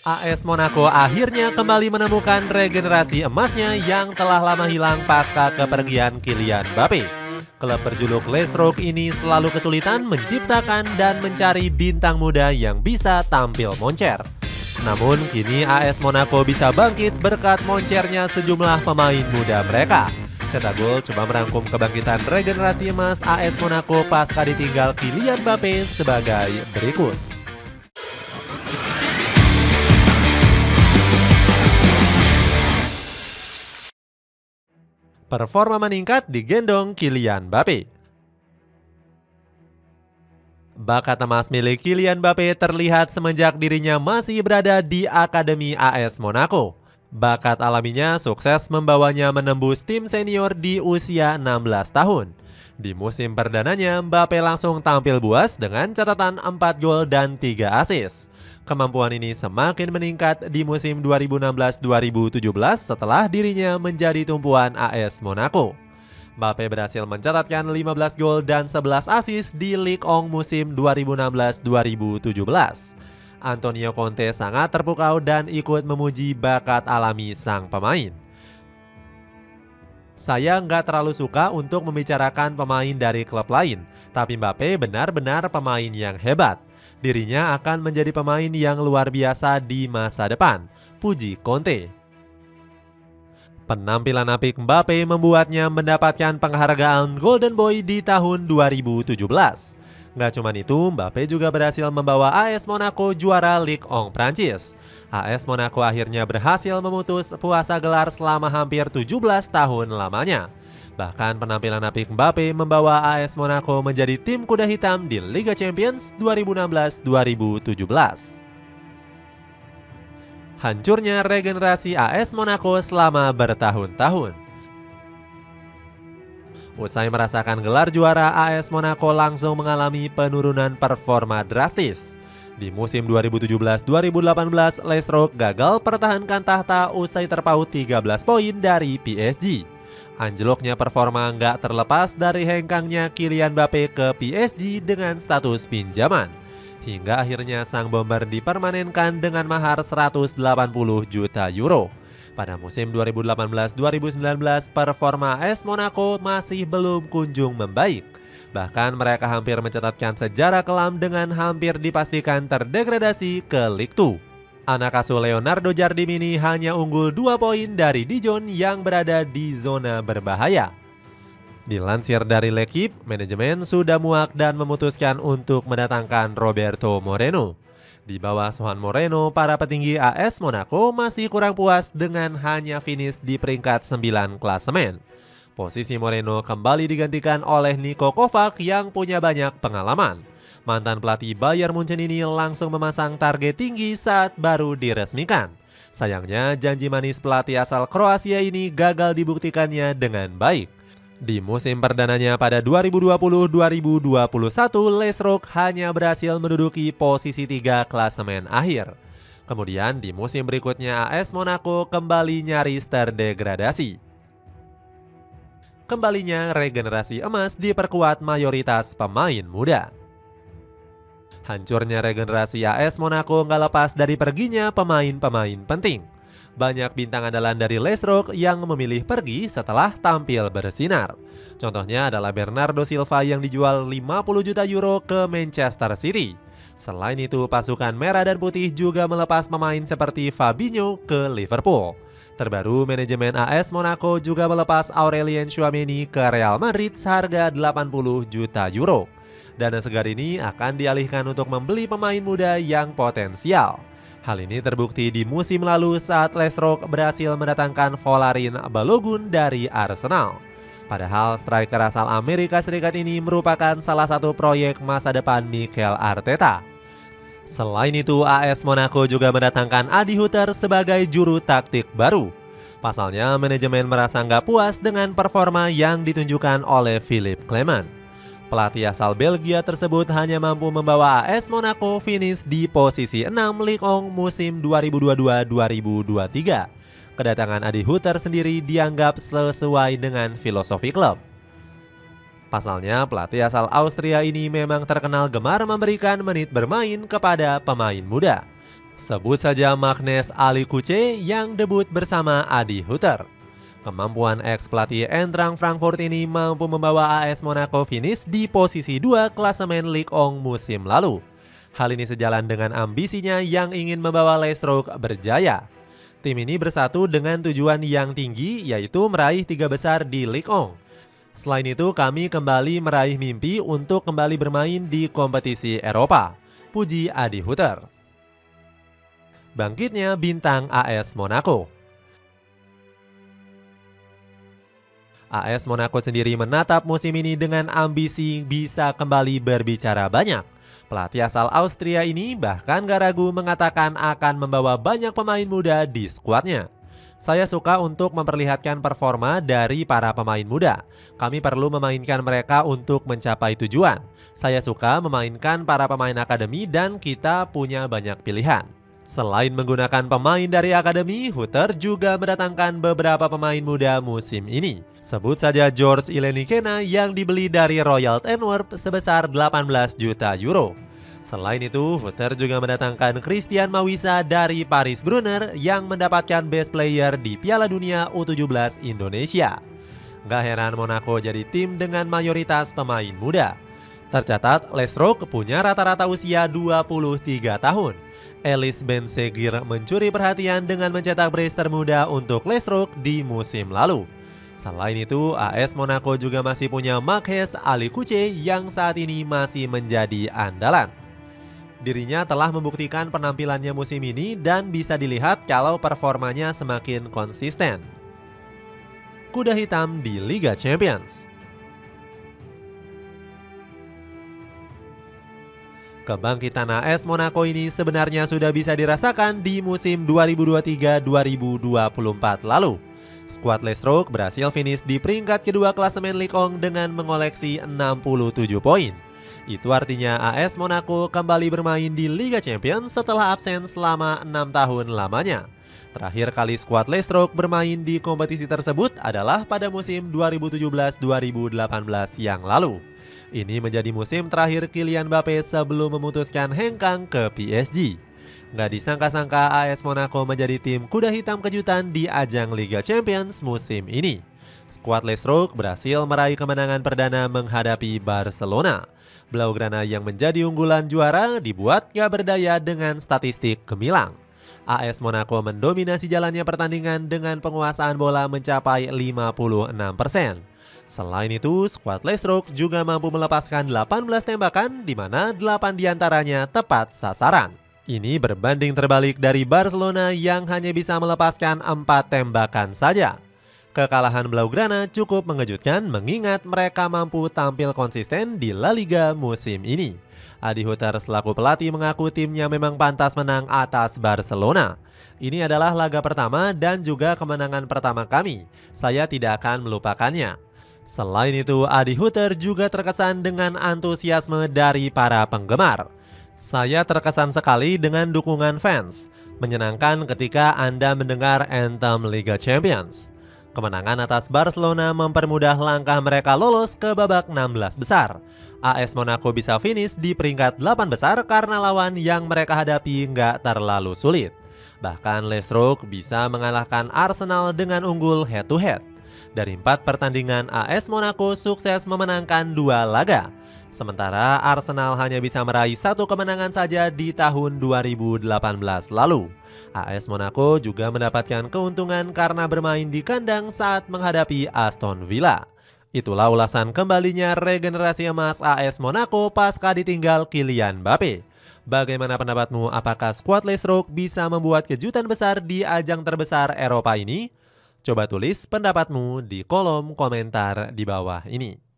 AS Monaco akhirnya kembali menemukan regenerasi emasnya yang telah lama hilang pasca kepergian Kylian Mbappe. Klub berjuluk Les Rocs ini selalu kesulitan menciptakan dan mencari bintang muda yang bisa tampil moncer. Namun kini AS Monaco bisa bangkit berkat moncernya sejumlah pemain muda mereka. Cetak Gol coba merangkum kebangkitan regenerasi emas AS Monaco pasca ditinggal Kylian Mbappe sebagai berikut. Performa meningkat digendong Kylian Mbappe. Bakat emas milik Kylian Mbappe terlihat semenjak dirinya masih berada di Akademi AS Monaco. Bakat alaminya sukses membawanya menembus tim senior di usia 16 tahun. Di musim perdananya, Mbappe langsung tampil buas dengan catatan 4 gol dan 3 assist. Kemampuan ini semakin meningkat di musim 2016-2017 setelah dirinya menjadi tumpuan AS Monaco. Mbappe berhasil mencatatkan 15 gol dan 11 assist di Ligue 1 musim 2016-2017. Antonio Conte sangat terpukau dan ikut memuji bakat alami sang pemain. Saya nggak terlalu suka untuk membicarakan pemain dari klub lain, tapi Mbappe benar-benar pemain yang hebat. Dirinya akan menjadi pemain yang luar biasa di masa depan, puji Conte. Penampilan apik Mbappe membuatnya mendapatkan penghargaan Golden Boy di tahun 2017. Nggak cuma itu, Mbappe juga berhasil membawa AS Monaco juara Ligue 1 Prancis. AS Monaco akhirnya berhasil memutus puasa gelar selama hampir 17 tahun lamanya. Bahkan penampilan apik Mbappe membawa AS Monaco menjadi tim kuda hitam di Liga Champions 2016-2017. Hancurnya regenerasi AS Monaco selama bertahun-tahun. Usai merasakan gelar juara, AS Monaco langsung mengalami penurunan performa drastis. Di musim 2017-2018, Les Rocs gagal pertahankan tahta usai terpaut 13 poin dari PSG. Anjloknya performa nggak terlepas dari hengkangnya Kylian Mbappe ke PSG dengan status pinjaman. Hingga akhirnya sang bomber dipermanenkan dengan mahar 180 juta euro. Pada musim 2018-2019, performa AS Monaco masih belum kunjung membaik. Bahkan mereka hampir mencatatkan sejarah kelam dengan hampir dipastikan terdegradasi ke Ligue 2. Anak asuh Leonardo Jardim ini hanya unggul 2 poin dari Dijon yang berada di zona berbahaya. Dilansir dari L'Equipe, manajemen sudah muak dan memutuskan untuk mendatangkan Roberto Moreno. Di bawah Juan Moreno, para petinggi AS Monaco masih kurang puas dengan hanya finish di peringkat 9 klasemen. Posisi Moreno kembali digantikan oleh Niko Kovac yang punya banyak pengalaman. Mantan pelatih Bayern Munchen ini langsung memasang target tinggi saat baru diresmikan. Sayangnya janji manis pelatih asal Kroasia ini gagal dibuktikannya dengan baik. Di musim perdananya pada 2020-2021, Les Rocs hanya berhasil menduduki posisi 3 klasemen akhir. Kemudian di musim berikutnya AS Monaco kembali nyaris terdegradasi. Kembalinya regenerasi emas diperkuat mayoritas pemain muda. Hancurnya regenerasi AS Monaco nggak lepas dari perginya pemain-pemain penting. Banyak bintang andalan dari Les Rocs yang memilih pergi setelah tampil bersinar. Contohnya adalah Bernardo Silva yang dijual 50 juta euro ke Manchester City. Selain itu, pasukan merah dan putih juga melepas pemain seperti Fabinho ke Liverpool. Terbaru, manajemen AS Monaco juga melepas Aurelien Tchouaméni ke Real Madrid seharga 80 juta euro. Dana segar ini akan dialihkan untuk membeli pemain muda yang potensial. Hal ini terbukti di musim lalu saat Les Rocs berhasil mendatangkan Folarin Balogun dari Arsenal. Padahal striker asal Amerika Serikat ini merupakan salah satu proyek masa depan Mikel Arteta. Selain itu, AS Monaco juga mendatangkan Adi Hutter sebagai juru taktik baru. Pasalnya, manajemen merasa nggak puas dengan performa yang ditunjukkan oleh Philippe Clement. Pelatih asal Belgia tersebut hanya mampu membawa AS Monaco finish di posisi 6 Ligue 1 musim 2022-2023. Kedatangan Adi Hutter sendiri dianggap sesuai dengan filosofi klub. Pasalnya, pelatih asal Austria ini memang terkenal gemar memberikan menit bermain kepada pemain muda. Sebut saja Magnus Ali Kuce yang debut bersama Adi Hutter. Kemampuan ex pelatih Eintracht Frankfurt ini mampu membawa AS Monaco finish di posisi 2 klasemen Ligue 1 musim lalu. Hal ini sejalan dengan ambisinya yang ingin membawa Leicester berjaya. Tim ini bersatu dengan tujuan yang tinggi, yaitu meraih 3 besar di Ligue 1. Selain itu, kami kembali meraih mimpi untuk kembali bermain di kompetisi Eropa, puji Adi Hutter. Bangkitnya bintang AS Monaco. AS Monaco sendiri menatap musim ini dengan ambisi bisa kembali berbicara banyak. Pelatih asal Austria ini bahkan gak ragu mengatakan akan membawa banyak pemain muda di skuadnya. Saya suka untuk memperlihatkan performa dari para pemain muda. Kami perlu memainkan mereka untuk mencapai tujuan. Saya suka memainkan para pemain akademi dan kita punya banyak pilihan. Selain menggunakan pemain dari akademi, Hutter juga mendatangkan beberapa pemain muda musim ini. Sebut saja George Ilenikena yang dibeli dari Royal Antwerp sebesar 18 juta euro. Selain itu, Hutter juga mendatangkan Christian Mawisa dari Paris Brunner yang mendapatkan Best Player di Piala Dunia U17 Indonesia. Gak heran Monaco jadi tim dengan mayoritas pemain muda. Tercatat, Leicester punya rata-rata usia 23 tahun. Elis Bensegir mencuri perhatian dengan mencetak brace termuda untuk Leicester di musim lalu. Selain itu, AS Monaco juga masih punya Magnus Ali Kuce yang saat ini masih menjadi andalan. Dirinya telah membuktikan penampilannya musim ini dan bisa dilihat kalau performanya semakin konsisten. Kuda hitam di Liga Champions. Kebangkitan AS Monaco ini sebenarnya sudah bisa dirasakan di musim 2023-2024 lalu. Skuad Leicester berhasil finish di peringkat kedua klasemen Ligue 1 dengan mengoleksi 67 poin. Itu artinya AS Monaco kembali bermain di Liga Champions setelah absen selama 6 tahun lamanya. Terakhir kali skuad Leicester bermain di kompetisi tersebut adalah pada musim 2017-2018 yang lalu. Ini menjadi musim terakhir Kylian Mbappe sebelum memutuskan hengkang ke PSG. Nggak disangka-sangka AS Monaco menjadi tim kuda hitam kejutan di ajang Liga Champions musim ini. Skuad Leicester berhasil meraih kemenangan perdana menghadapi Barcelona. Blaugrana yang menjadi unggulan juara dibuat gak berdaya dengan statistik gemilang. AS Monaco mendominasi jalannya pertandingan dengan penguasaan bola mencapai 56%. Selain itu, skuad Leicester juga mampu melepaskan 18 tembakan di mana 8 diantaranya tepat sasaran. Ini berbanding terbalik dari Barcelona yang hanya bisa melepaskan 4 tembakan saja. Kekalahan Blaugrana cukup mengejutkan mengingat mereka mampu tampil konsisten di La Liga musim ini. Adi Hutter selaku pelatih mengaku timnya memang pantas menang atas Barcelona. Ini adalah laga pertama dan juga kemenangan pertama kami. Saya tidak akan melupakannya. Selain itu, Adi Hutter juga terkesan dengan antusiasme dari para penggemar. Saya terkesan sekali dengan dukungan fans. Menyenangkan ketika Anda mendengar anthem Liga Champions. Kemenangan atas Barcelona mempermudah langkah mereka lolos ke babak 16 besar. AS Monaco bisa finish di peringkat 8 besar karena lawan yang mereka hadapi nggak terlalu sulit. Bahkan Leicester bisa mengalahkan Arsenal dengan unggul head-to-head. Dari 4 pertandingan, AS Monaco sukses memenangkan 2 laga. Sementara Arsenal hanya bisa meraih 1 kemenangan saja di tahun 2018 lalu. AS Monaco juga mendapatkan keuntungan karena bermain di kandang saat menghadapi Aston Villa. Itulah ulasan kembalinya regenerasi emas AS Monaco pasca ditinggal Kylian Mbappe. Bagaimana pendapatmu? Apakah skuad Leicester bisa membuat kejutan besar di ajang terbesar Eropa ini? Coba tulis pendapatmu di kolom komentar di bawah ini.